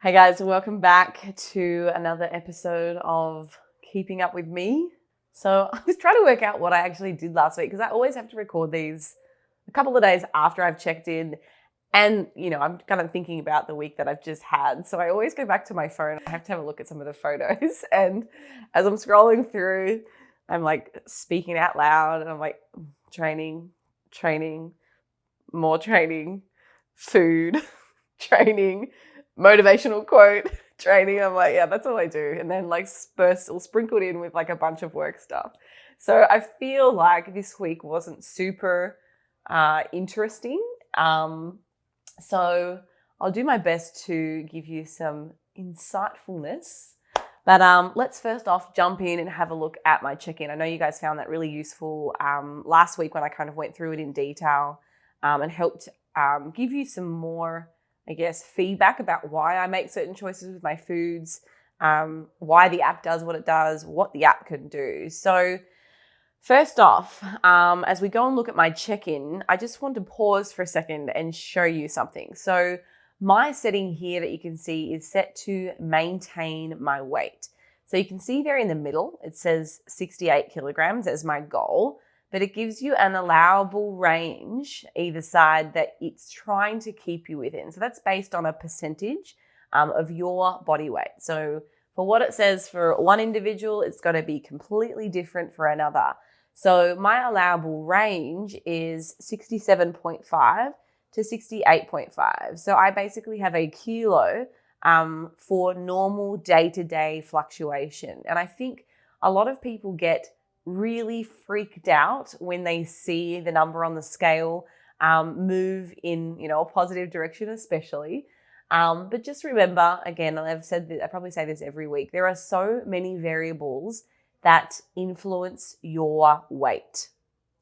Hey guys, welcome back to another episode of Keeping Up With Me. So I was trying to work out what I actually did last week because I always have to record these a couple of days after I've checked in. And, I'm kind of thinking about the week that I've just had. So I always go back to my phone. I have to have a look at some of the photos. And as I'm scrolling through, I'm like speaking out loud and I'm like, training, more training, food, training, motivational quote, training. I'm like, yeah, that's all I do. And then like sprinkled in with like a bunch of work stuff. So I feel like this week wasn't super interesting. So I'll do my best to give you some insightfulness. But let's first off jump in and have a look at my check-in. I know you guys found that really useful last week when I kind of went through it in detail and helped give you some more, feedback about why I make certain choices with my foods, why the app does what it does, what the app can do. So first off, as we go and look at my check-in, I just want to pause for a second and show you something. So my setting here that you can see is set to maintain my weight. So you can see there in the middle, it says 68 kilograms as my goal, but it gives you an allowable range either side that it's trying to keep you within. So that's based on a percentage of your body weight. So for what it says for one individual, it's going to be completely different for another. So my allowable range is 67.5 to 68.5. So I basically have a kilo for normal day-to-day fluctuation. And I think a lot of people get really freaked out when they see the number on the scale move in, a positive direction, especially. But just remember, again, I've said that, I probably say this every week, there are so many variables that influence your weight.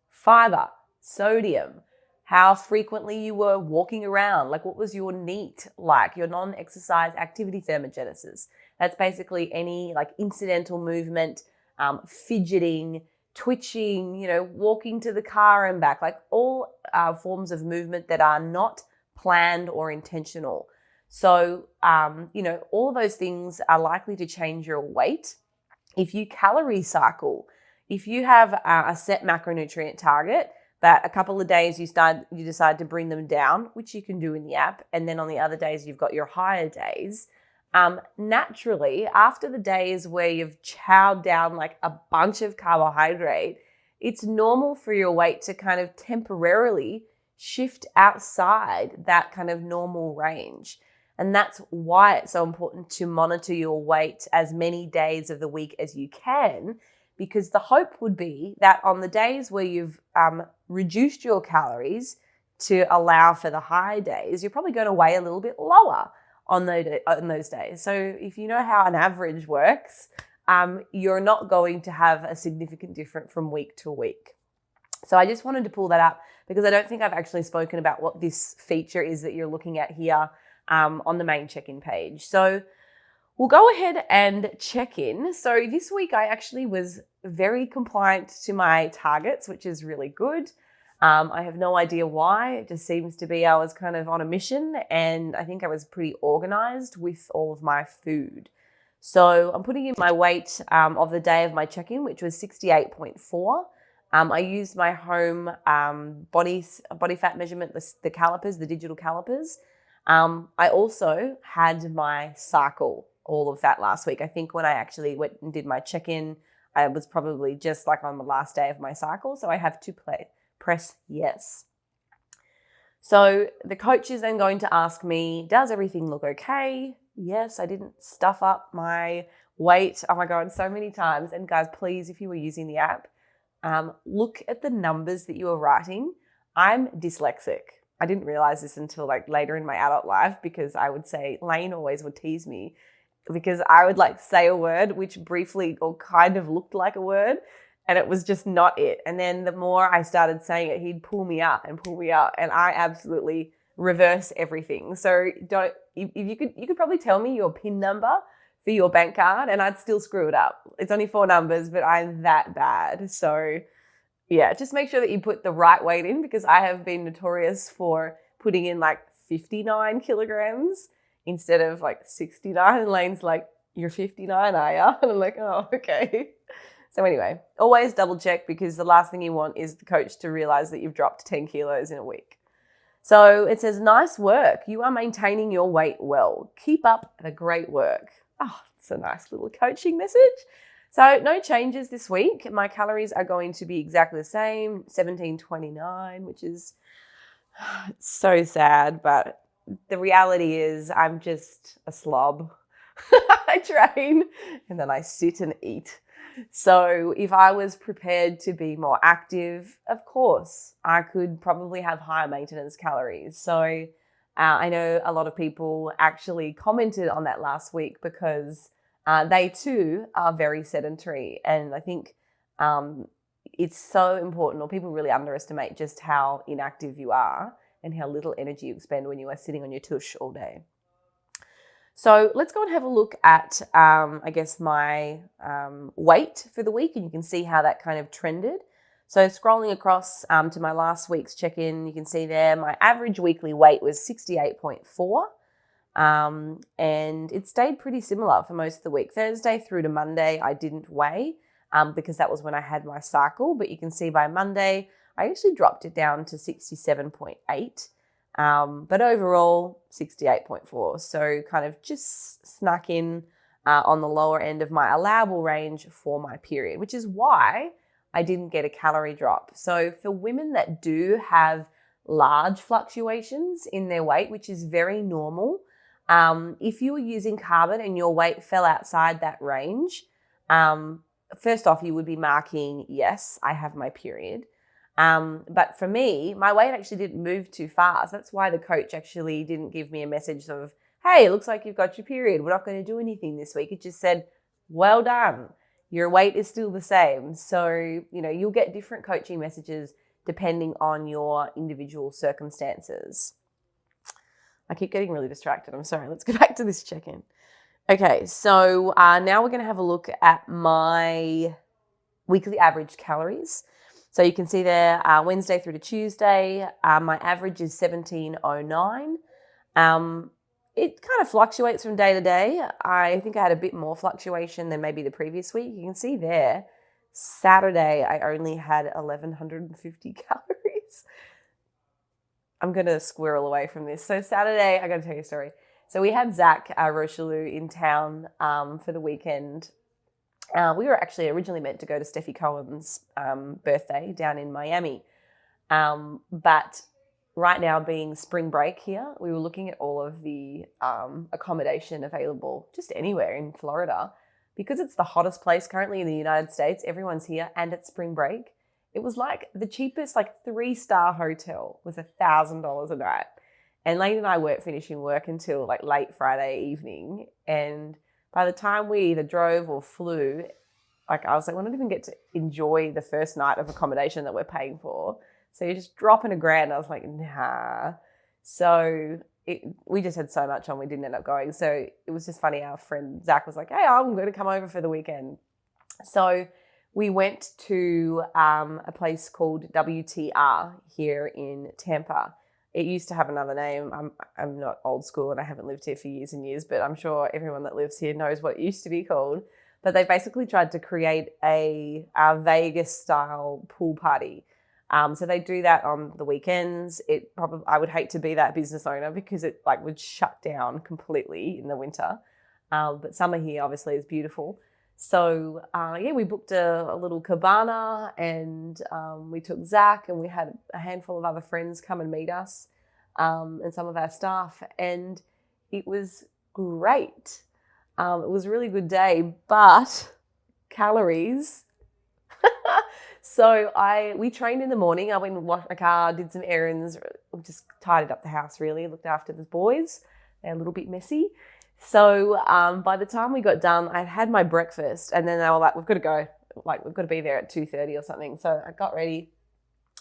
Fiber, sodium, how frequently you were walking around, like what was your NEAT like, your non-exercise activity thermogenesis. That's basically any like incidental movement, fidgeting, twitching, walking to the car and back, like all forms of movement that are not planned or intentional. So, all of those things are likely to change your weight. If you calorie cycle, if you have a set macronutrient target, but a couple of days you decide to bring them down, which you can do in the app, and then on the other days you've got your higher days, naturally, after the days where you've chowed down like a bunch of carbohydrate, it's normal for your weight to kind of temporarily shift outside that kind of normal range. And that's why it's so important to monitor your weight as many days of the week as you can, because the hope would be that on the days where you've reduced your calories to allow for the high days, you're probably going to weigh a little bit lower on those days. So if you know how an average works, you're not going to have a significant difference from week to week. So I just wanted to pull that up because I don't think I've actually spoken about what this feature is that you're looking at here on the main check-in page. So we'll go ahead and check in. So this week I actually was very compliant to my targets, which is really good. I have no idea why. It just seems to be I was kind of on a mission, and I think I was pretty organized with all of my food. So I'm putting in my weight of the day of my check-in, which was 68.4. I used my home body fat measurement, the calipers, the digital calipers. I also had my cycle, all of that last week. I think when I actually went and did my check-in, I was probably just like on the last day of my cycle. So I have to press yes. So the coach is then going to ask me, does everything look okay? Yes, I didn't stuff up my weight. Oh my God, so many times. And guys, please, if you were using the app, look at the numbers that you are writing. I'm dyslexic. I didn't realize this until like later in my adult life, because I would say, Lane always would tease me because I would like say a word which briefly or kind of looked like a word, and it was just not it. And then the more I started saying it, he'd pull me up, and I absolutely reverse everything. So if you could probably tell me your PIN number for your bank card and I'd still screw it up. It's only 4 numbers, but I'm that bad. So yeah, just make sure that you put the right weight in, because I have been notorious for putting in like 59 kilograms instead of like 69. And Lane's like, you're 59, are you? And I'm like, oh, okay. So anyway, always double check, because the last thing you want is the coach to realize that you've dropped 10 kilos in a week. So it says, nice work. You are maintaining your weight well. Keep up the great work. Oh, it's a nice little coaching message. So no changes this week. My calories are going to be exactly the same, 1729, which is so sad. But the reality is I'm just a slob. I train and then I sit and eat. So if I was prepared to be more active, of course, I could probably have higher maintenance calories. So I know a lot of people actually commented on that last week, because they too are very sedentary. And I think it's so important, or people really underestimate just how inactive you are and how little energy you expend when you are sitting on your tush all day. So let's go and have a look at, I guess, my weight for the week, and you can see how that kind of trended. So scrolling across to my last week's check-in, you can see there my average weekly weight was 68.4, and it stayed pretty similar for most of the week. Thursday through to Monday, I didn't weigh because that was when I had my cycle, but you can see by Monday, I actually dropped it down to 67.8. But overall, 68.4. So kind of just snuck in on the lower end of my allowable range for my period, which is why I didn't get a calorie drop. So for women that do have large fluctuations in their weight, which is very normal, if you were using carbon and your weight fell outside that range, first off, you would be marking, yes, I have my period. But for me, my weight actually didn't move too fast. That's why the coach actually didn't give me a message of, hey, it looks like you've got your period. We're not going to do anything this week. It just said, well done. Your weight is still the same. So, you'll get different coaching messages depending on your individual circumstances. I keep getting really distracted. I'm sorry. Let's go back to this check-in. Okay, so now we're going to have a look at my weekly average calories. So you can see there, Wednesday through to Tuesday, my average is 1709. It kind of fluctuates from day to day. I think I had a bit more fluctuation than maybe the previous week. You can see there, Saturday, I only had 1,150 calories. I'm going to squirrel away from this. So Saturday, I got to tell you a story. So we had Zach Rocheleau in town for the weekend. We were actually originally meant to go to Steffi Cohen's birthday down in Miami. But right now being spring break here, we were looking at all of the accommodation available just anywhere in Florida. Because it's the hottest place currently in the United States, everyone's here, and it's spring break. It was like the cheapest 3-star hotel was $1,000 a night. And Lane and I weren't finishing work until late Friday evening. And by the time we either drove or flew, I was like, we don't even get to enjoy the first night of accommodation that we're paying for. So you're just dropping $1,000. I was like, nah. So we just had so much on, we didn't end up going. So it was just funny. Our friend Zach was like, hey, I'm going to come over for the weekend. So we went to a place called WTR here in Tampa. It used to have another name. I'm not old school and I haven't lived here for years and years, but I'm sure everyone that lives here knows what it used to be called. But they basically tried to create a Vegas-style pool party. So they do that on the weekends. I would hate to be that business owner because it would shut down completely in the winter. But summer here obviously is beautiful. So we booked a little cabana and we took Zach and we had a handful of other friends come and meet us and some of our staff, and it was great. It was a really good day, but calories. So we trained in the morning. I went and washed my car, did some errands, just tidied up the house really, looked after the boys. They're a little bit messy. So by the time we got done, I'd had my breakfast and then they were like, we've got to go. We've got to be there at 2:30 or something. So I got ready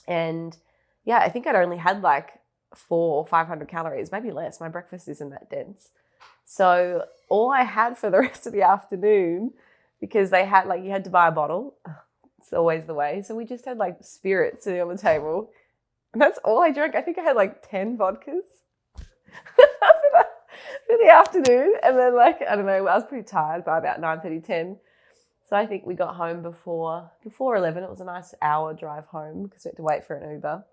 and I think I'd only had 400 or 500 calories, maybe less. My breakfast isn't that dense. So all I had for the rest of the afternoon, because they had you had to buy a bottle. It's always the way. So we just had spirits sitting on the table. And that's all I drank. I think I had 10 vodkas. for the afternoon. And then like, I don't know, I was pretty tired by about 9:30, 10. So I think we got home before 11. It was a nice hour drive home because we had to wait for an Uber.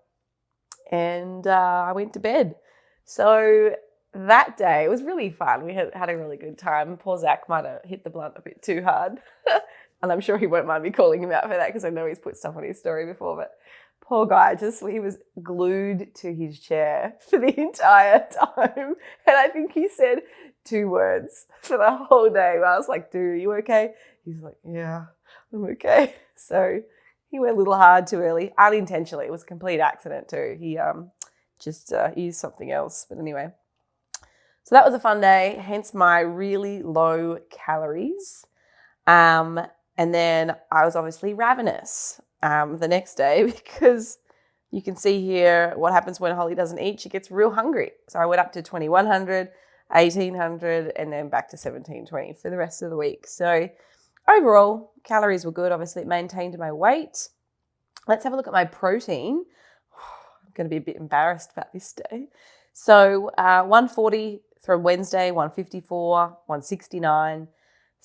And I went to bed. So that day, it was really fun. We had a really good time. Poor Zach might have hit the blunt a bit too hard. And I'm sure he won't mind me calling him out for that because I know he's put stuff on his story before. But poor guy, he was glued to his chair for the entire time. And I think he said 2 words for the whole day. I was like, dude, are you okay? He's like, yeah, I'm okay. So he went a little hard too early, unintentionally. It was a complete accident too. He just used something else. But anyway, so that was a fun day, hence my really low calories. And then I was obviously ravenous the next day because you can see here what happens when Holly doesn't eat. She gets real hungry. So I went up to 2,100, 1,800, and then back to 1,720 for the rest of the week. So overall, calories were good. Obviously, it maintained my weight. Let's have a look at my protein. I'm going to be a bit embarrassed about this day. So 140 from Wednesday, 154, 169.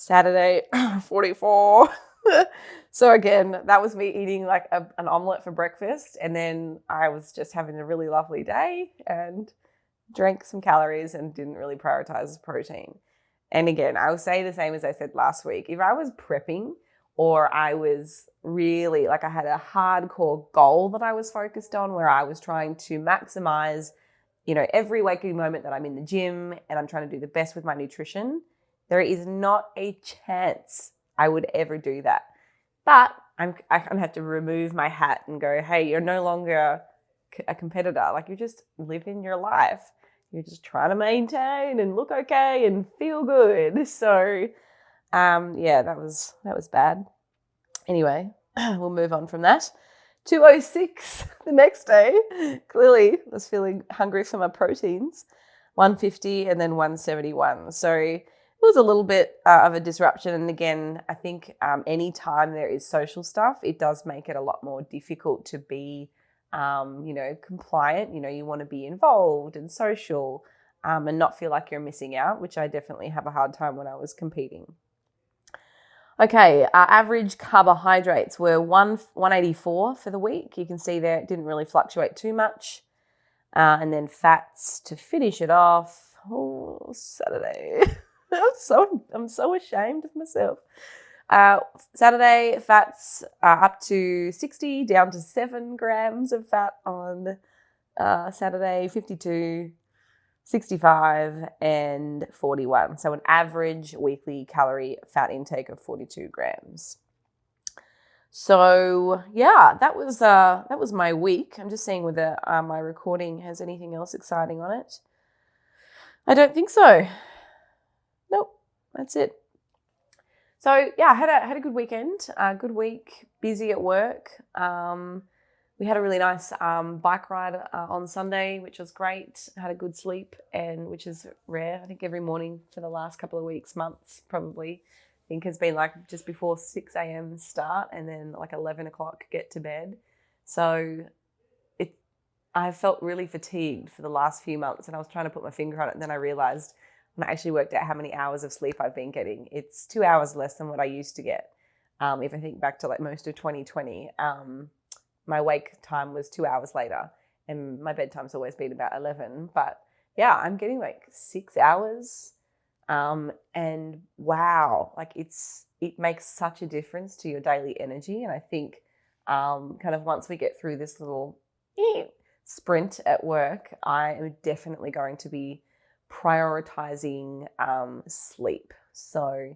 Saturday, 44. So again, that was me eating like an omelette for breakfast. And then I was just having a really lovely day and drank some calories and didn't really prioritize protein. And again, I will say the same as I said last week. If I was prepping or I was really like I had a hardcore goal that I was focused on where I was trying to maximize, every waking moment that I'm in the gym and I'm trying to do the best with my nutrition, there is not a chance I would ever do that. But I have to remove my hat and go, hey, you're no longer a competitor. Like, you're just living your life. You're just trying to maintain and look okay and feel good. So, that was bad. Anyway, we'll move on from that. 206 the next day. Clearly, I was feeling hungry for my proteins. 150 and then 171. So it was a little bit of a disruption. And again, I think anytime there is social stuff, it does make it a lot more difficult to be, compliant. You want to be involved and social and not feel like you're missing out, which I definitely have a hard time when I was competing. Okay, our average carbohydrates were 184 for the week. You can see there it didn't really fluctuate too much. And then fats to finish it off. Oh, Saturday. I'm so ashamed of myself. Saturday, fats up to 60, down to 7 grams of fat on Saturday, 52, 65, and 41. So an average weekly calorie fat intake of 42 grams. So yeah, that was my week. I'm just seeing whether my recording has anything else exciting on it. I don't think so. Nope, that's it. So yeah, I had a good weekend, good week, busy at work. We had a really nice bike ride on Sunday, which was great. Had a good sleep, and which is rare. I think every morning for the last couple of weeks, months probably, I think has been like just before 6 a.m. start and then like 11 o'clock get to bed. So I felt really fatigued for the last few months, and I was trying to put my finger on it, and then I realized when I actually worked out how many hours of sleep I've been getting, it's 2 hours less than what I used to get. If I think back to like most of 2020, my wake time was 2 hours later, and my bedtime's always been about 11. But yeah, I'm getting like 6 hours, and wow, like it makes such a difference to your daily energy. And I think kind of once we get through this little sprint at work, I am definitely going to be prioritizing sleep. So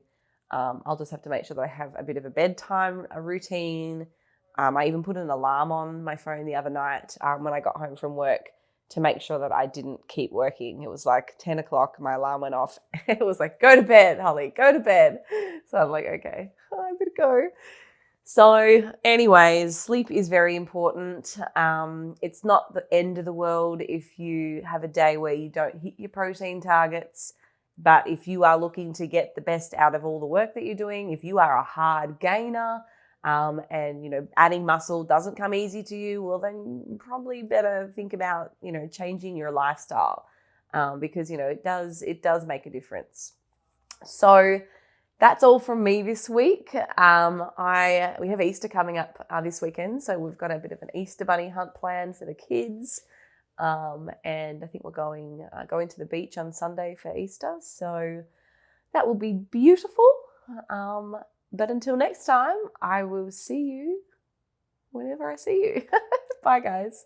I'll just have to make sure that I have a bit of a bedtime routine. I even put an alarm on my phone the other night when I got home from work to make sure that I didn't keep working. It was like 10 o'clock, my alarm went off. It was like, go to bed, Holly, go to bed. So I'm like, okay, I'm going to go. So anyways, sleep is very important. It's not the end of the world if you have a day where you don't hit your protein targets. But if you are looking to get the best out of all the work that you're doing, if you are a hard gainer, and adding muscle doesn't come easy to you, well then you probably better think about changing your lifestyle. because, you know, it does make a difference. So that's all from me this week. We have Easter coming up this weekend, so we've got a bit of an Easter bunny hunt planned for the kids. And I think we're going to the beach on Sunday for Easter, so that will be beautiful. But until next time, I will see you whenever I see you. Bye, guys.